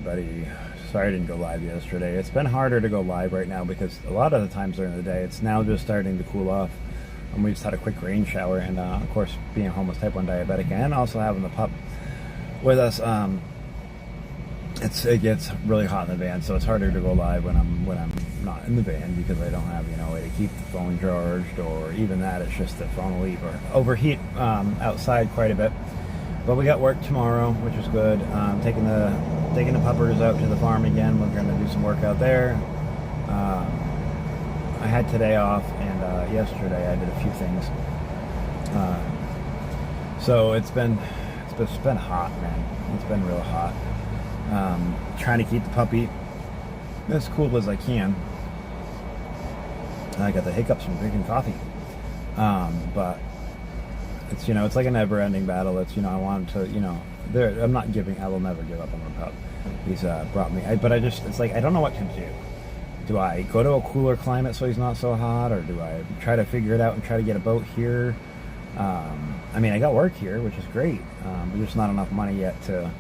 everybody. Sorry I didn't go live yesterday. It's been harder to go live right now because a lot of the times during the day it's now just starting to cool off. And we just had a quick rain shower, and of course being a homeless type 1 diabetic and also having the pup with us, it gets really hot in the van, so it's harder to go live when I'm not in the van because I don't have a way to keep the phone charged, or even that, it's just the phone will overheat outside quite a bit. But we got work tomorrow, which is good. Taking the puppers out to the farm again. We're going to do some work out there. I had today off, and yesterday I did a few things. So it's been hot, man. It's been real hot. Trying to keep the puppy as cool as I can. I got the hiccups from drinking coffee, but it's it's like a never-ending battle. It's I want to I'm not giving. I will never give up on my pup. He's brought me, but it's like I don't know what to do. Do I go to a cooler climate so he's not so hot, or do I try to figure it out and try to get a boat here? I mean, I got work here, which is great, but there's not enough money yet to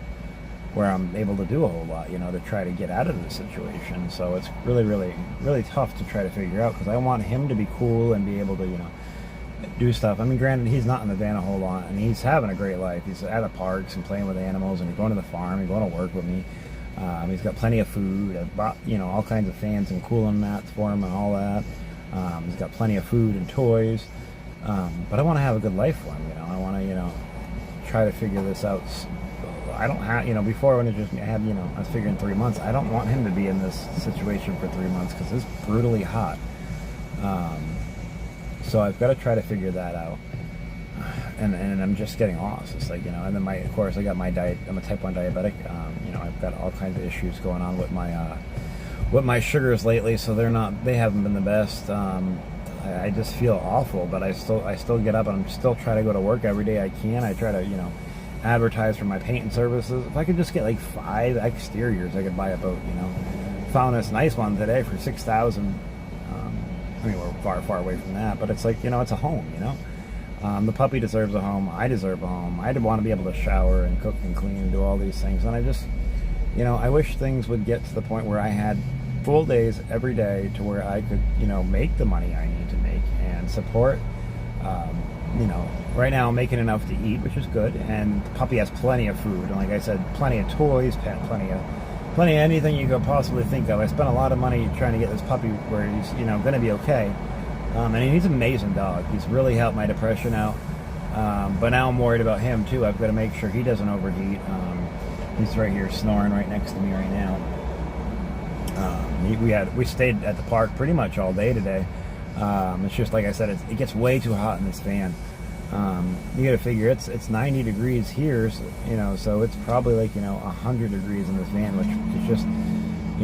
where I'm able to do a whole lot, to try to get out of this situation. So it's really, really, really tough to try to figure out, because I want him to be cool and be able to, do stuff. I mean, granted, he's not in the van a whole lot, and he's having a great life. He's at the parks and playing with animals, and he's going to the farm and going to work with me. He's got plenty of food. I've bought, all kinds of fans and cooling mats for him and all that. He's got plenty of food and toys. But I want to have a good life for him, I want to, try to figure this out. I don't have, before when I was figuring 3 months. I don't want him to be in this situation for 3 months because it's brutally hot. So I've got to try to figure that out. And I'm just getting lost. It's like, and then of course I got my diet. I'm a type 1 diabetic. I've got all kinds of issues going on with my sugars lately. So they haven't been the best. I just feel awful, but I still get up and I'm still trying to go to work every day I can. I try to, advertise for my painting services. If I could just get like 5 exteriors, I could buy a boat, Found this nice one today for $6,000. I mean, we're far away from that, but it's like, it's a home, The puppy deserves a home. I deserve a home. I want to be able to shower and cook and clean and do all these things. And I just, I wish things would get to the point where I had full days every day to where I could, make the money I need to make and support. Right now I'm making enough to eat, which is good. And the puppy has plenty of food. And like I said, plenty of toys, plenty of anything you could possibly think of. I spent a lot of money trying to get this puppy where he's, going to be okay. And he's an amazing dog. He's really helped my depression out. But now I'm worried about him too. I've got to make sure he doesn't overheat. He's right here snoring right next to me right now. We stayed at the park pretty much all day today. It's just like I said, it gets way too hot in this van. You got to figure it's 90 degrees here, so it's probably like 100 degrees in this van, which is just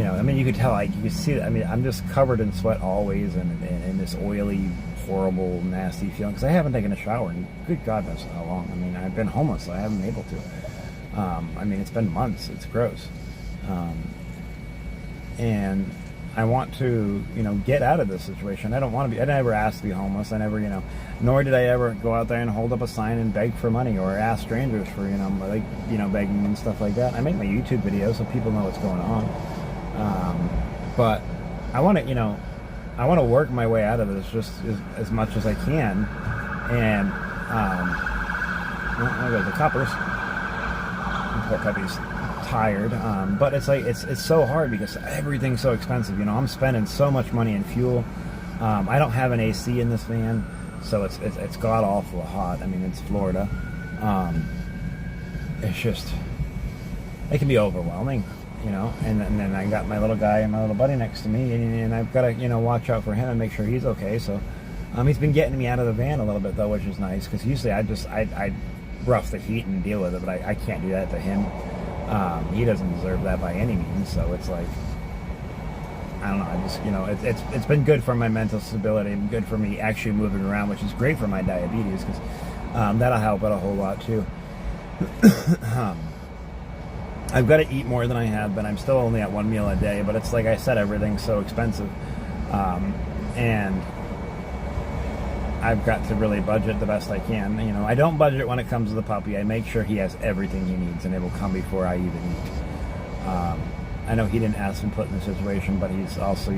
I mean, you could tell, like, you can see that. I mean, I'm just covered in sweat always, and this oily, horrible, nasty feeling, because I haven't taken a shower in good God knows how long. I mean, I've been homeless, so I haven't been able to. I mean, it's been months. It's gross. And I want to, get out of this situation. I don't want to be, I never asked to be homeless. I never, nor did I ever go out there and hold up a sign and beg for money or ask strangers for, begging and stuff like that. I make my YouTube videos so people know what's going on. But I want to, I want to work my way out of this just as much as I can. And, there goes the coppers. Poor puppy's tired, but it's like it's so hard because everything's so expensive. I'm spending so much money in fuel. I don't have an AC in this van, so it's god awful hot. I mean, it's Florida. It's just, it can be overwhelming, and then I got my little guy and my little buddy next to me, and I've got to watch out for him and make sure he's okay. So he's been getting me out of the van a little bit though, which is nice, because usually I rough the heat and deal with it, but I can't do that to him. He doesn't deserve that by any means. So it's like, I don't know. I just, it's been good for my mental stability and good for me actually moving around, which is great for my diabetes, because that'll help it a whole lot too. I've got to eat more than I have, but I'm still only at 1 meal a day. But it's like I said, everything's so expensive, and I've got to really budget the best I can. I don't budget when it comes to the puppy. I make sure he has everything he needs, and it will come before I even eat. I know he didn't ask to be put in this situation, but he's also,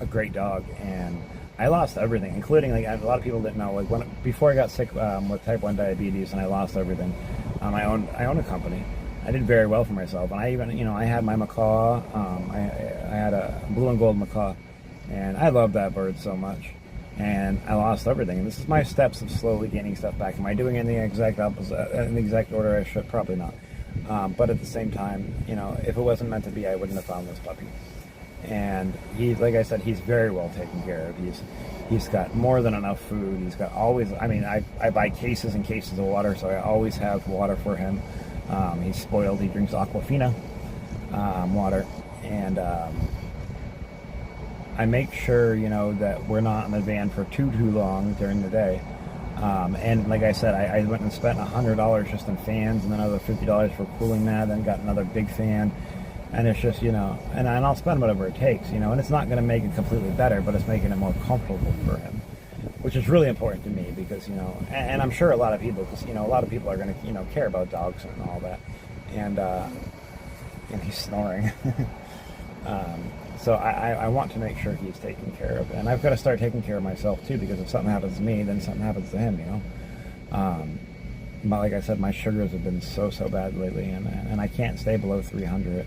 a great dog. And I lost everything, including, like, a lot of people didn't know, like, before I got sick with type 1 diabetes and I lost everything, I owned a company. I did very well for myself, and I even, I had my macaw. I had a blue and gold macaw, and I loved that bird so much. And I lost everything. And this is my steps of slowly gaining stuff back. Am I doing it in the exact opposite, in the exact order I should? Probably not. But at the same time, if it wasn't meant to be, I wouldn't have found this puppy. And he's, like I said, he's very well taken care of. He's got more than enough food. He's got always, I buy cases and cases of water, so I always have water for him. He's spoiled. He drinks Aquafina water. And I make sure, that we're not in the van for too long during the day. And like I said, I went and spent $100 just on fans, and then another $50 for cooling that, then got another big fan. And it's just, and I'll spend whatever it takes, and it's not going to make it completely better, but it's making it more comfortable for him, which is really important to me because, and I'm sure a lot of people, because, a lot of people are going to, care about dogs and all that. And he's snoring. So I want to make sure he's taken care of. And I've got to start taking care of myself too, because if something happens to me, then something happens to him, But like I said, my sugars have been so bad lately, and I can't stay below 300.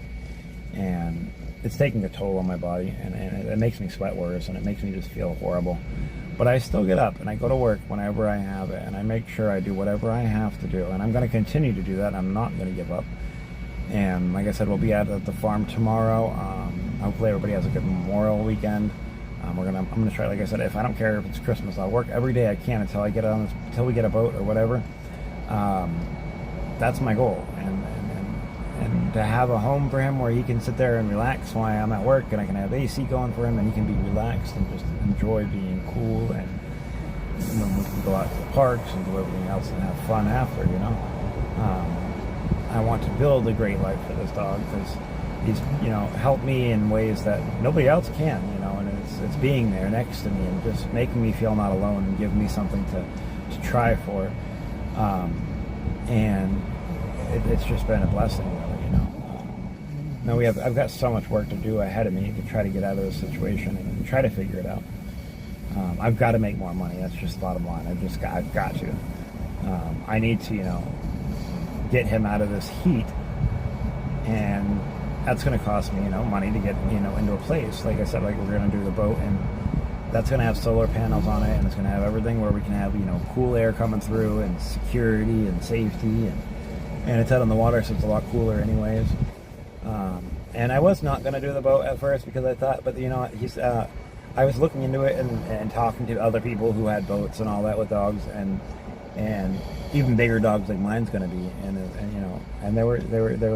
And it's taking a toll on my body, and it makes me sweat worse, and it makes me just feel horrible. But I still get up, and I go to work whenever I have it, and I make sure I do whatever I have to do. And I'm going to continue to do that. I'm not going to give up. And like I said, we'll be out at the farm tomorrow. Hopefully everybody has a good Memorial weekend. I'm gonna try, like I said, if I don't care if it's Christmas, I'll work every day I can until we get a boat or whatever. That's my goal, and to have a home for him where he can sit there and relax while I'm at work, and I can have AC going for him, and he can be relaxed and just enjoy being cool, and we can go out to the parks and do everything else and have fun after. I want to build a great life for this dog because he's, helped me in ways that nobody else can, and it's being there next to me and just making me feel not alone and giving me something to try for. And it's just been a blessing, really, Now I've got so much work to do ahead of me to try to get out of this situation and try to figure it out. I've got to make more money. That's just the bottom line. I've got to. I need to, get him out of this heat, and that's going to cost me, money to get, into a place. Like I said, like we're going to do the boat, and that's going to have solar panels on it, and it's going to have everything where we can have, cool air coming through, and security and safety, and it's out on the water, so it's a lot cooler anyways. And I was not going to do the boat at first because I thought, but I was looking into it and talking to other people who had boats and all that with dogs, and even bigger dogs like mine's going to be, and they were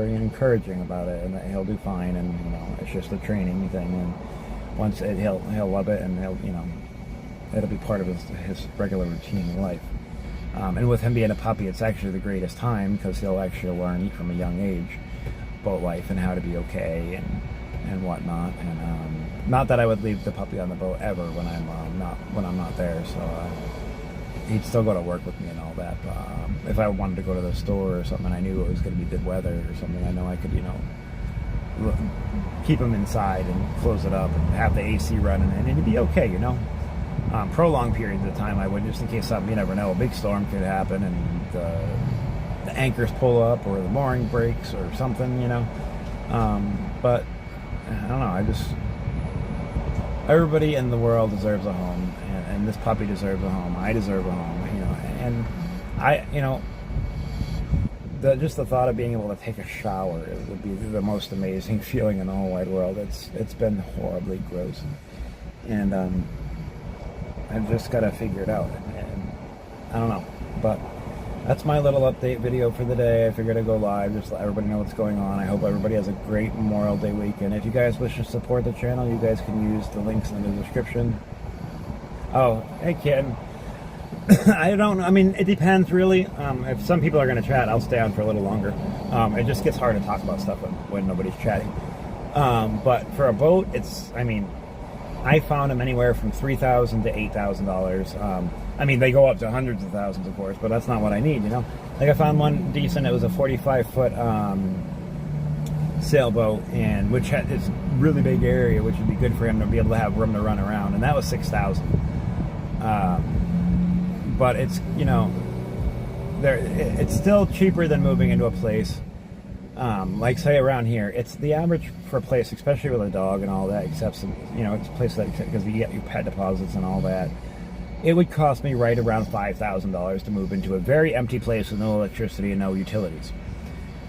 encouraging about it, and that he'll do fine, and it's just a training thing, and once he'll love it, and it'll be part of his regular routine in life. And with him being a puppy, it's actually the greatest time because he'll actually learn from a young age boat life and how to be okay and whatnot. And not that I would leave the puppy on the boat ever when I'm not there. So he'd still go to work with me and all that. But if I wanted to go to the store or something, I knew it was going to be good weather or something, I know I could keep him inside and close it up and have the AC running, and it'd be okay, prolonged periods of time I would, just in case something, you never know, a big storm could happen and the anchors pull up or the mooring breaks or something, but I don't know, everybody in the world deserves a home, and this puppy deserves a home, I deserve a home, and I, just the thought of being able to take a shower would be the most amazing feeling in the whole wide world. It's been horribly gross, and I've just got to figure it out, and I don't know, but that's my little update video for the day. I figured I'd go live, just let everybody know what's going on. I hope everybody has a great Memorial Day weekend. If you guys wish to support the channel, you guys can use the links in the description. Oh, hey Ken. I don't know. I mean, it depends, really. If some people are going to chat, I'll stay on for a little longer. It just gets hard to talk about stuff when nobody's chatting. But for a boat, I found them anywhere from $3,000 to $8,000. They go up to hundreds of thousands, of course, but that's not what I need, Like, I found one decent. It was a 45-foot sailboat, and which is really big area, which would be good for him to be able to have room to run around, and that was $6,000. But it's, you know, it's still cheaper than moving into a place. Like say around here, it's the average for a place, especially with a dog and all that, except some, you know, it's a place that, because you get your pet deposits and all that, it would cost me right around $5,000 to move into a very empty place with no electricity and no utilities.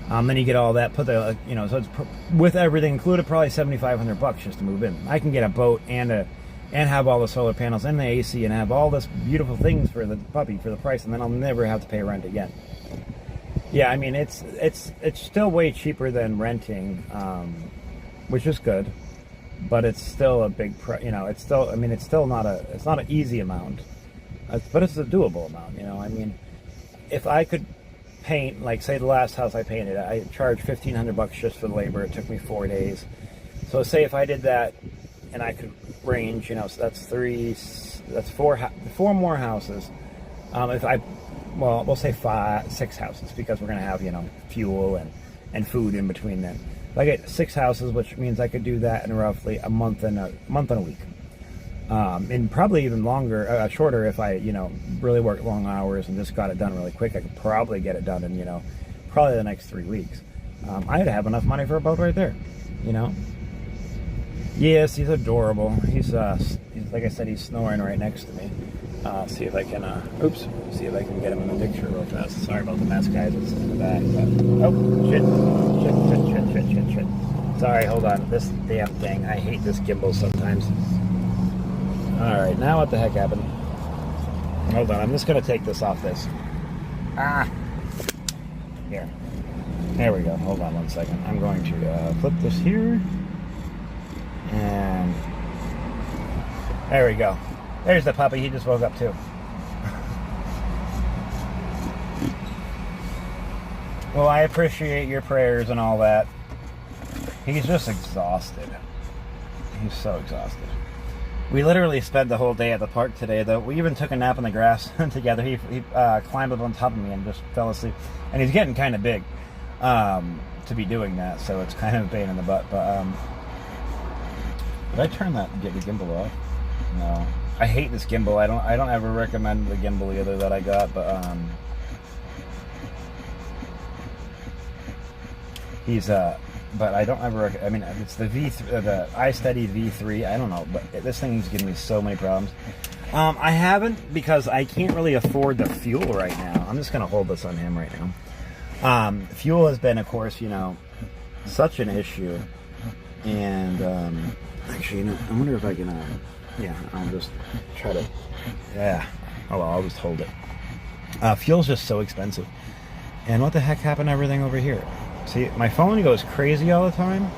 Then you get all that, put the, you know, so it's with everything included, probably $7,500 just to move in. I can get a boat and have all the solar panels and the AC and have all this beautiful things for the puppy for the price, and then I'll never have to pay rent again. Yeah, I mean, it's still way cheaper than renting, which is good, but it's still a big you know, it's still, I mean, it's not an easy amount, but it's a doable amount, you know. I mean, if I could paint, like say the last house I painted, I charged $1,500 just for the labor. It took me 4 days. So say if I did that and I could range, you know, so that's four more houses. We'll say 6 houses, because we're going to have, you know, fuel and food in between them. If I get 6 houses, which means I could do that in roughly a month and a week. And probably even longer, shorter if I, you know, really worked long hours and just got it done really quick. I could probably get it done in, you know, probably the next 3 weeks. I'd have enough money for a boat right there, you know. Yes, he's adorable. He's like I said, he's snoring right next to me. See if I can, see if I can get him in the picture real fast. Sorry about the mess, guys. It's in the back. But, shit. Sorry, hold on. This damn thing. I hate this gimbal sometimes. Alright, now what the heck happened? Hold on, I'm just going to take this off this. Here. There we go. Hold on 1 second. I'm going to flip this here. And there we go. There's the puppy. He just woke up too. Well, I appreciate your prayers and all that. He's just exhausted. He's so exhausted. We literally spent the whole day at the park today, though. We even took a nap in the grass together. He climbed up on top of me and just fell asleep. And he's getting kind of big to be doing that, so it's kind of a pain in the butt. But did I turn the gimbal off? No. I hate this gimbal. I don't ever recommend the gimbal either that I got, but he's but I don't ever. I mean, it's the the iSteady V3. I don't know, but this thing's giving me so many problems. I haven't, because I can't really afford the fuel right now. I'm just gonna hold this on him right now. Fuel has been, of course, you know, such an issue. And actually, you know, I wonder if I can. Yeah, I'll just try to. Yeah. Oh well, I'll just hold it. Fuel's just so expensive. And what the heck happened to everything over here? See, my phone goes crazy all the time,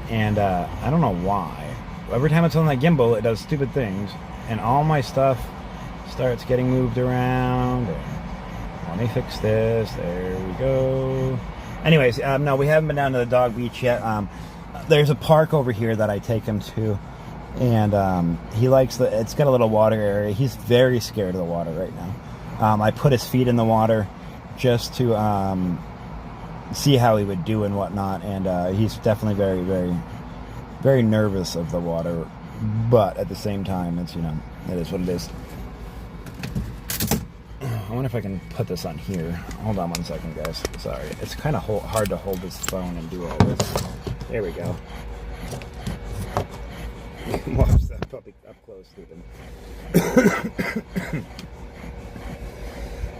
and I don't know why. Every time it's on that gimbal, it does stupid things, and all my stuff starts getting moved around. Let me fix this. There we go. Anyways, no, we haven't been down to the dog beach yet. There's a park over here that I take him to, and he likes it's got a little water area. He's very scared of the water right now. I put his feet in the water just to see how he would do and whatnot, and he's definitely very, very, very nervous of the water, but at the same time, it's, you know, it is what it is. I wonder if I can put this on here. Hold on 1 second, guys. Sorry, it's kind of hard to hold this phone and do all this. There we go. Watch that puppy up close sleeping.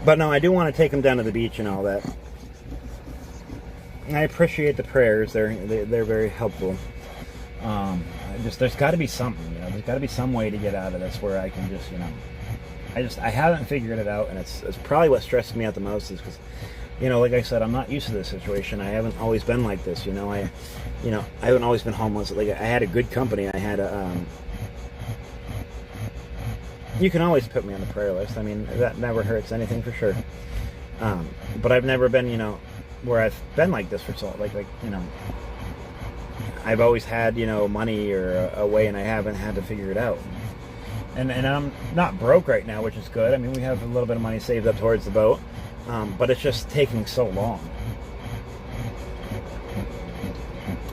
But no, I do want to take him down to the beach and all that. I appreciate the prayers. They're very helpful. There's got to be something, you know. There's got to be some way to get out of this where I can just, you know. I haven't figured it out, and it's probably what stresses me out the most is because, you know, like I said, I'm not used to this situation. I haven't always been like this, you know. I haven't always been homeless. Like, I had a good company. I had a. You can always put me on the prayer list. I mean, that never hurts anything for sure. But I've never been, you know, where I've been like this for so like you know. I've always had, you know, money or a way, and I haven't had to figure it out. And I'm not broke right now, which is good. I mean, we have a little bit of money saved up towards the boat, but it's just taking so long.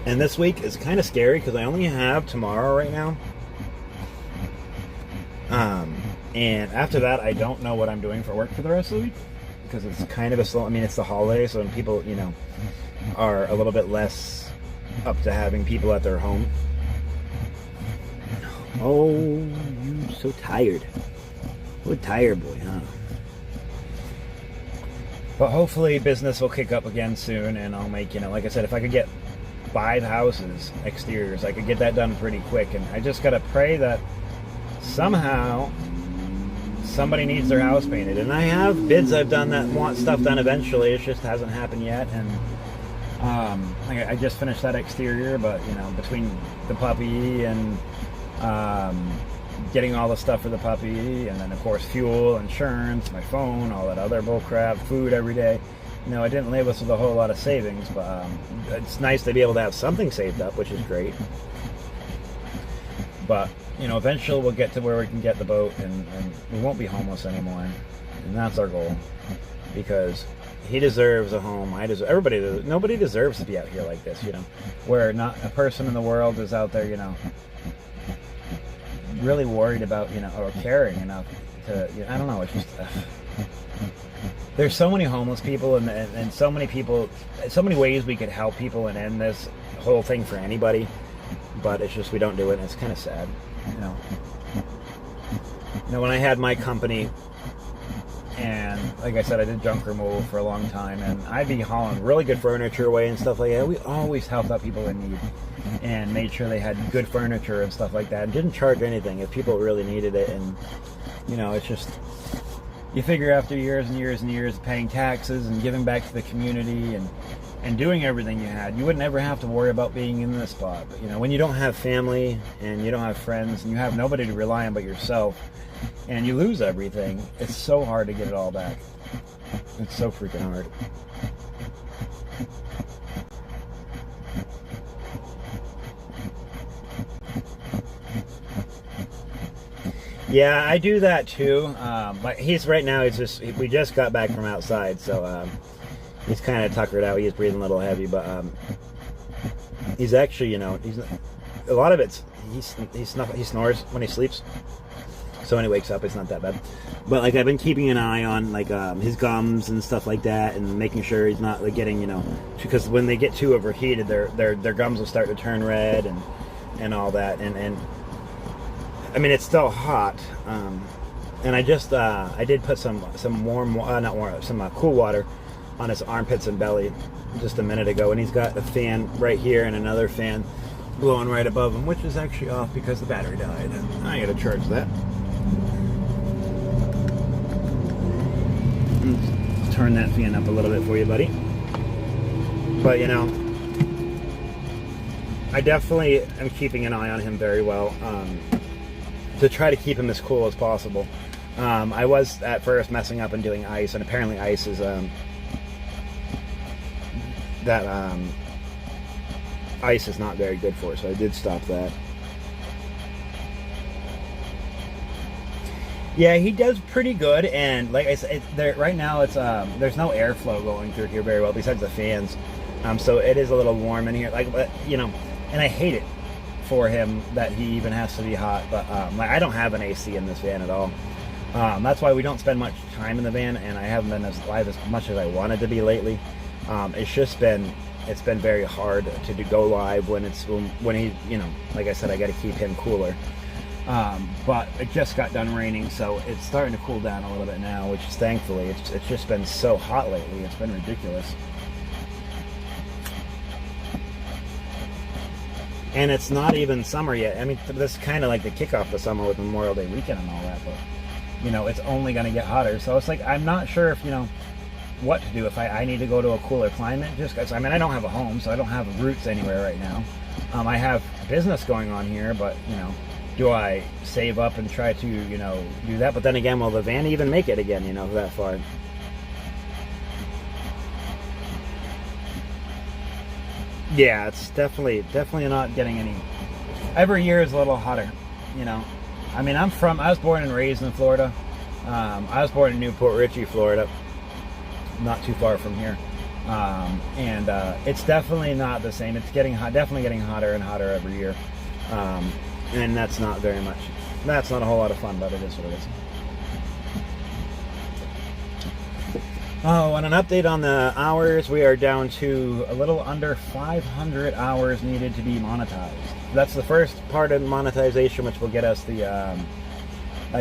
And this week is kind of scary because I only have tomorrow right now. And after that, I don't know what I'm doing for work for the rest of the week because it's kind of a slow. I mean, it's the holiday, so when people, are a little bit less up to having people at their home. Oh, you're so tired. What a tired boy, huh? But hopefully business will kick up again soon, and I'll make, like I said, if I could get 5 houses, exteriors, I could get that done pretty quick. And I just got to pray that somehow somebody needs their house painted. And I have bids I've done that want stuff done eventually. It just hasn't happened yet. And I just finished that exterior, but, between the puppy and getting all the stuff for the puppy, and then of course fuel, insurance, my phone, all that other bull crap, food every day. I didn't leave us with a whole lot of savings, but it's nice to be able to have something saved up, which is great. But eventually we'll get to where we can get the boat, and we won't be homeless anymore, and that's our goal. Because he deserves a home. I deserve. Nobody deserves to be out here like this. Where not a person in the world is out there, really worried about, or caring enough to, I don't know, it's just, there's so many homeless people and so many people, so many ways we could help people and end this whole thing for anybody, but it's just, we don't do it, and it's kind of sad, when I had my company, and like I said, I did junk removal for a long time, and I'd be hauling really good furniture away and stuff like that. We always helped out people in need and made sure they had good furniture and stuff like that, and didn't charge anything if people really needed it. And it's just, you figure after years and years and years of paying taxes and giving back to the community and doing everything you wouldn't ever have to worry about being in this spot. But when you don't have family and you don't have friends and you have nobody to rely on but yourself, and you lose everything, it's so hard to get it all back. It's so freaking hard. Yeah, I do that too. But we just got back from outside, so he's kind of tuckered out. He's breathing a little heavy, but he's actually, he's a lot of it's he snores when he sleeps. So when he wakes up, it's not that bad. But I've been keeping an eye on his gums and stuff like that, and making sure he's not getting because when they get too overheated, their gums will start to turn red and all that. And I mean, it's still hot. And I did put some cool water on his armpits and belly just a minute ago, and he's got a fan right here and another fan blowing right above him, which is actually off because the battery died. And I gotta charge that. Turn that fan up a little bit for you, buddy. But I definitely am keeping an eye on him very well, to try to keep him as cool as possible. I was at first messing up and doing ice, and apparently ice is ice is not very good for it, so I did stop that. Yeah, he does pretty good, and like I said, right now it's there's no airflow going through here very well besides the fans, so it is a little warm in here. And I hate it for him that he even has to be hot. But I don't have an AC in this van at all. That's why we don't spend much time in the van, and I haven't been as live as much as I wanted to be lately. It's been very hard to go live when he, like I said, I got to keep him cooler. But it just got done raining, so it's starting to cool down a little bit now, which is thankfully. It's just been so hot lately. It's been ridiculous. And it's not even summer yet. I mean, this is kind of like the kickoff to summer with Memorial Day weekend and all that, but it's only going to get hotter. So it's I'm not sure if what to do, if I need to go to a cooler climate, just because I don't have a home, so I don't have roots anywhere right now. I have business going on here, but do I save up and try to do that? But then again, will the van even make it again that far? Yeah, it's definitely not getting any. Every year is a little hotter, I mean, I was born and raised in Florida. I was born in Newport Richey, Florida, not too far from here. And it's definitely not the same. It's getting definitely getting hotter and hotter every year, and that's not very much. That's not a whole lot of fun, but it is what it is. Oh, and an update on the hours, we are down to a little under 500 hours needed to be monetized. That's the first part of monetization, which will get us the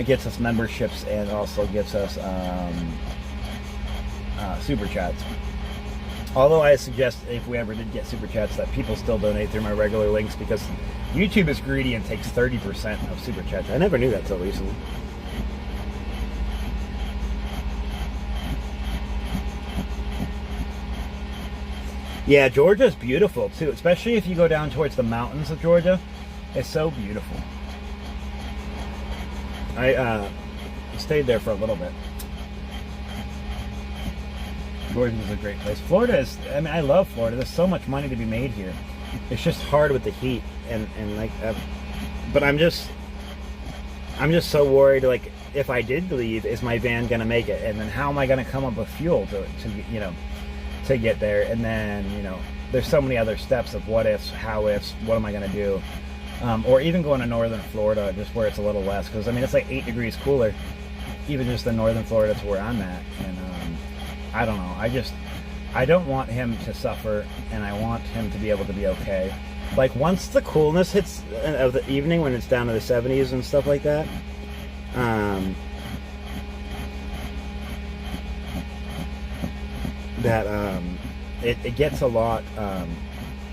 gets us memberships and also gets us super chats. Although I suggest if we ever did get super chats that people still donate through my regular links, because YouTube is greedy and takes 30% of super chats. I never knew that till recently. Yeah, Georgia's beautiful too, especially if you go down towards the mountains of Georgia. It's so beautiful. I stayed there for a little bit. Georgia is a great place. Florida is, I mean, I love Florida. There's so much money to be made here. It's just hard with the heat and like, but I'm just so worried. Like, if I did leave, is my van gonna make it? And then how am I gonna come up with fuel to you know, to get there? And then, you know, there's so many other steps of what ifs, how ifs, what am I gonna do? Or even going to northern Florida, just where it's a little less, because I mean it's like 8 degrees cooler, even just in northern Florida to where I'm at. And I don't know. I don't want him to suffer, and I want him to be able to be okay. Like, once the coolness hits of the evening, when it's down to the 70s and stuff like that, it gets a lot.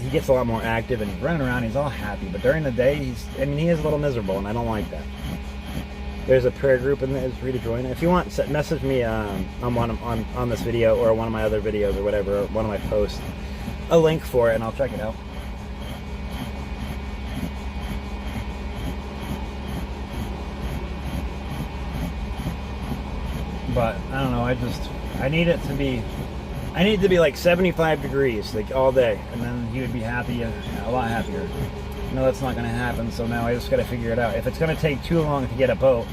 He gets a lot more active, and he's running around. He's all happy, but during the day, he is a little miserable, and I don't like that. There's a prayer group in there. It's free to join. If you want, message me on this video or one of my other videos or whatever, or one of my posts, a link for it, and I'll check it out. But I don't know. I need it to be. I need it to be like 75 degrees, like all day, and then he would be happy, a lot happier. No, that's not going to happen, so now I just got to figure it out. If it's going to take too long to get a boat,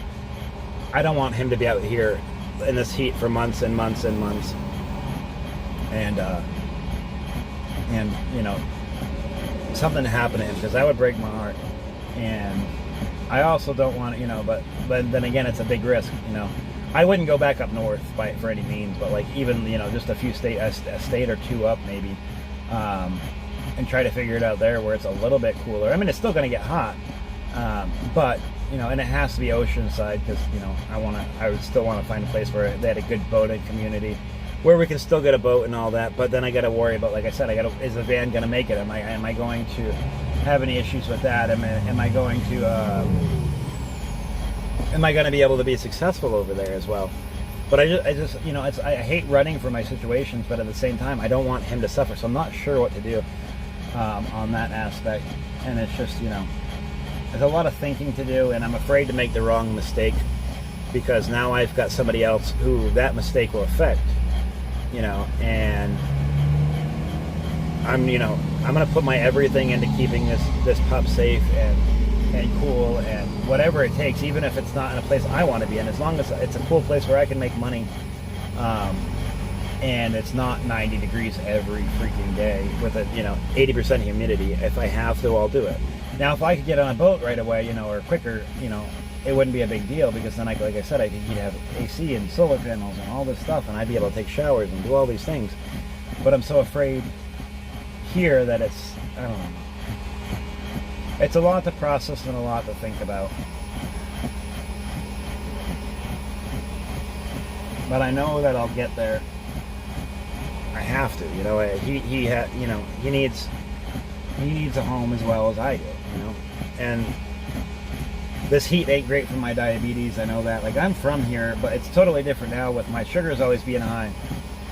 I don't want him to be out here in this heat for months and months and months. And you know, something to happen to him, because that would break my heart. And I also don't want to, you know, but then again, it's a big risk, you know. I wouldn't go back up north for any means, but like even, you know, just a state or two up maybe, and try to figure it out there where it's a little bit cooler. I mean, it's still going to get hot, but you know, and it has to be oceanside, because you know, I would still want to find a place where they had a good boating community, where we can still get a boat and all that. But then I got to worry about, like I said, is the van going to make it? Am I going to have any issues with that? Am I going to be able to be successful over there as well? But I just you know, I hate running from my situations, but at the same time, I don't want him to suffer. So I'm not sure what to do on that aspect. And it's just, you know, there's a lot of thinking to do, and I'm afraid to make the wrong mistake, because now I've got somebody else who that mistake will affect, you know. And I'm going to put my everything into keeping this pup safe and cool, and whatever it takes, even if it's not in a place I want to be in, as long as it's a cool place where I can make money, and it's not 90 degrees every freaking day with a, you know, 80% humidity. If I have to, I'll do it. Now, if I could get on a boat right away, you know, or quicker, you know, it wouldn't be a big deal, because then like I said, you'd have AC and solar panels and all this stuff, and I'd be able to take showers and do all these things. But I'm so afraid here that it's, I don't know. It's a lot to process and a lot to think about. But I know that I'll get there. I have to, you know. He needs a home as well as I do, you know. And this heat ain't great for my diabetes. I know that. Like, I'm from here, but it's totally different now with my sugars always being high.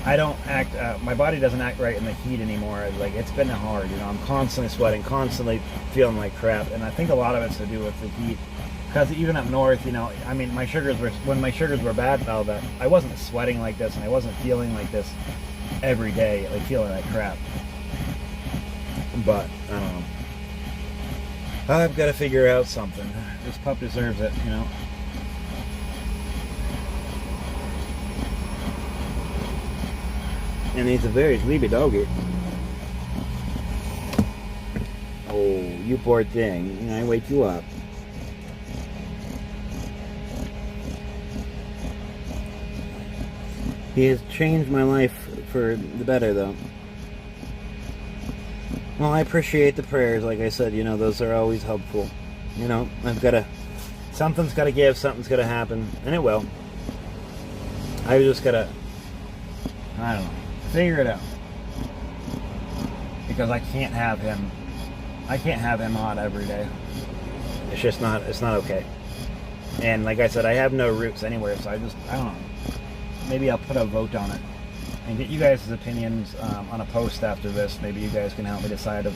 I don't act, my body doesn't act right in the heat anymore. Like, it's been hard, you know. I'm constantly sweating, constantly feeling like crap, and I think a lot of it's to do with the heat. Because even up north, you know, I mean, when my sugars were bad and all that, I wasn't sweating like this, and I wasn't feeling like this every day, like feeling like crap. But, I don't know. I've got to figure out something. This pup deserves it, you know. And he's a very sleepy doggy. Oh, you poor thing. I wake you up. He has changed my life for the better, though. Well, I appreciate the prayers. Like I said, you know, those are always helpful. You know, something's got to give, something's got to happen, and it will. I just got to, I don't know, figure it out. Because I can't have him on every day. It's just not, it's not okay. And like I said, I have no roots anywhere, so I don't know. Maybe I'll put a vote on it and get you guys' opinions on a post after this. Maybe you guys can help me decide of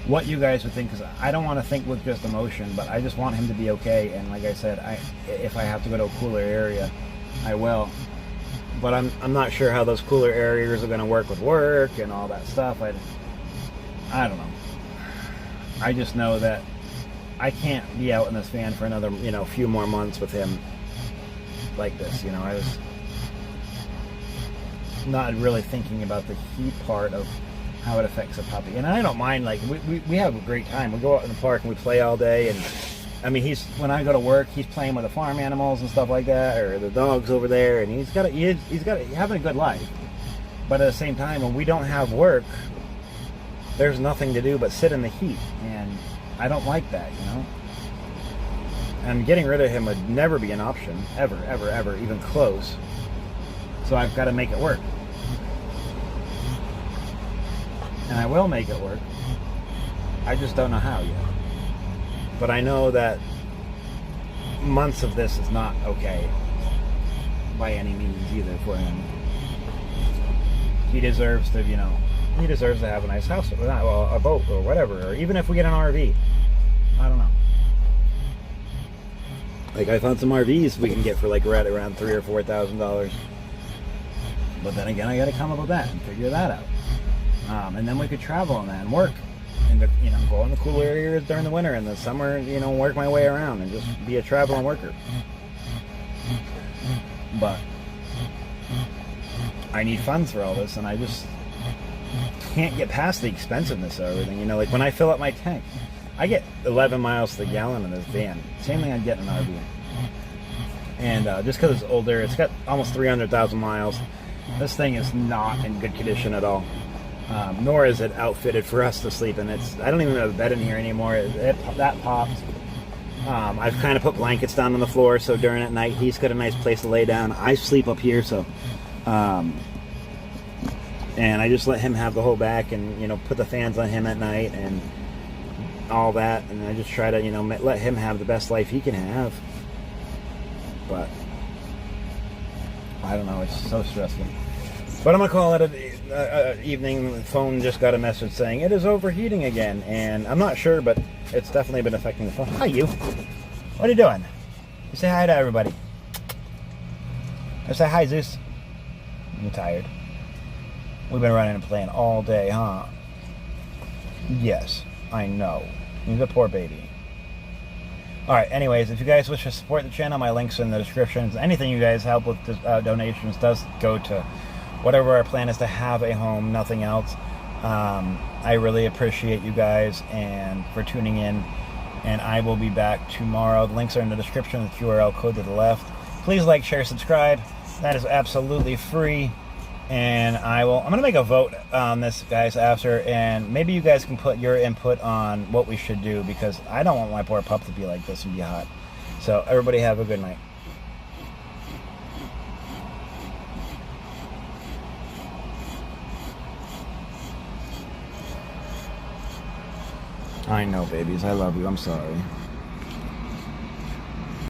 what you guys would think, because I don't want to think with just emotion, but I just want him to be okay. And like I said, if I have to go to a cooler area, I will. But I'm not sure how those cooler areas are going to work with work and all that stuff. I don't know. I just know that I can't be out in this van for another, you know, few more months with him like this. You know, I was not really thinking about the heat part of how it affects a puppy. And I don't mind, like, we have a great time. We go out in the park and we play all day, and I mean, when I go to work, he's playing with the farm animals and stuff like that, or the dogs over there, and he's having a good life. But at the same time, when we don't have work, there's nothing to do but sit in the heat, and I don't like that, you know. And getting rid of him would never be an option, ever, ever, ever, even close. So I've got to make it work. And I will make it work. I just don't know how yet. But I know that months of this is not okay by any means either for him. He deserves to, you know, he deserves to have a nice house, or not, well, a boat or whatever, or even if we get an RV. I don't know. Like, I found some RVs we can get for like right around $3,000 or $4,000. But then again, I got to come up with that and figure that out. And then we could travel on that and work, and you know, go in the cool areas during the winter, and the summer, you know, work my way around and just be a traveling worker. But I need funds for all this, and I just can't get past the expensiveness of everything. You know, like when I fill up my tank, I get 11 miles to the gallon in this van. Same thing I'd get in an RV. And just because it's older, it's got almost 300,000 miles. This thing is not in good condition at all. Nor is it outfitted for us to sleep in. I don't even have a bed in here anymore. That popped. I've kind of put blankets down on the floor, so during at night he's got a nice place to lay down. I sleep up here, so and I just let him have the whole back, and you know, put the fans on him at night and all that, and I just try to, you know, let him have the best life he can have. But I don't know, it's so stressful. But I'm gonna call it an evening. The phone just got a message saying it is overheating again, and I'm not sure, but it's definitely been affecting the phone. Hi, you. What are you doing? You say hi to everybody. I say hi, Zeus. I'm tired. We've been running and playing all day, huh? Yes, I know. He's a poor baby. Alright, anyways, if you guys wish to support the channel, my links are in the descriptions. Anything you guys help with donations does go to whatever our plan is to have a home, nothing else. I really appreciate you guys and for tuning in, and I will be back tomorrow. The links are in the description, the URL code to the left. Please like, share, subscribe. That is absolutely free. And I'm going to make a vote on this, guys, after, and maybe you guys can put your input on what we should do, because I don't want my poor pup to be like this and be hot. So everybody have a good night. I know, babies. I love you. I'm sorry.